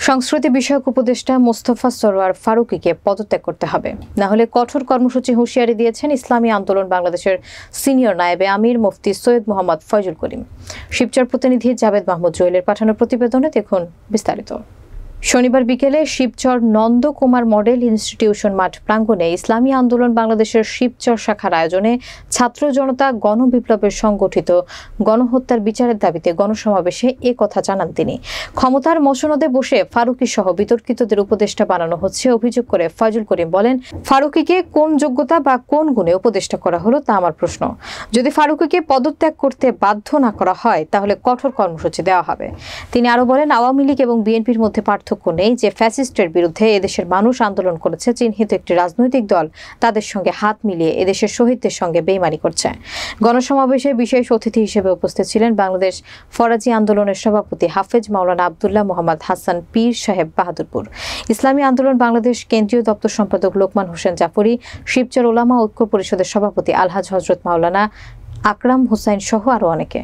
সংস্কৃতি বিষয়ক উপদেষ্টা মোস্তফা সরোয়ার ফারুকীকে পদত্যাগ করতে হবে, না হলে কঠোর কর্মসূচি হুঁশিয়ারি দিয়েছেন ইসলামী আন্দোলন বাংলাদেশের সিনিয়র নায়েবে আমির মুফতি সৈয়দ মোহাম্মদ ফয়জুল করিম। শিবচর প্রতিনিধি জাবেদ মাহমুদ জুয়েলের পাঠানো প্রতিবেদনে দেখুন বিস্তারিত। শনিবার বিকেলে শিবচর নন্দকুমার মডেল ইনস্টিটিউশন মাঠ প্রাঙ্গণে ইসলামী আন্দোলন বাংলাদেশের শিবচর শাখার আয়োজনে ছাত্র জনতা গণবিপ্লবের সংগঠিত গণহত্যার বিচারের দাবিতে গণসমাবেশে এ কথা জানান তিনি। ক্ষমতার মসনদে বসে ফারুকী সহ বিতর্কিতদের উপদেষ্টা বানানো হচ্ছে অভিযোগ করে ফয়জুল করিম বলেন, ফারুকীকে কোন যোগ্যতা বা কোন গুণে উপদেষ্টা করা হলো তা আমার প্রশ্ন। যদি ফারুকীকে পদত্যাগ করতে বাধ্য না করা হয় তাহলে কঠোর কর্মসূচি দেওয়া হবে। তিনি আরো বলেন, আওয়ামী লীগ এবং বিএনপির মধ্যে পার্থক্য নেই যে ফ্যাসিস্টের বিরুদ্ধে এদেশের মানুষ আন্দোলন করেছে। চিহ্নিত একটি রাজনৈতিক দল তাদের সঙ্গে হাত মিলিয়ে এদেশের শহীদদের সঙ্গে বেইমানি করছে। গণসমাবেশে বিশেষ অতিথি হিসেবে উপস্থিত ছিলেন বাংলাদেশ ফরাজি আন্দোলনের সভাপতি হাফেজ মাওলানা আব্দুল্লাহ মোহাম্মদ হাসান পীর সাহেব বাহাদুরপুর, ইসলামী আন্দোলন বাংলাদেশ কেন্দ্রীয় দপ্তর সম্পাদক লোকমান হোসেন জাফরি, শিবচর ওলামা ঐক্য পরিষদের সভাপতি আলহাজ হজরত মাওলানা আকরাম হুসাইন সহ আরো অনেকে।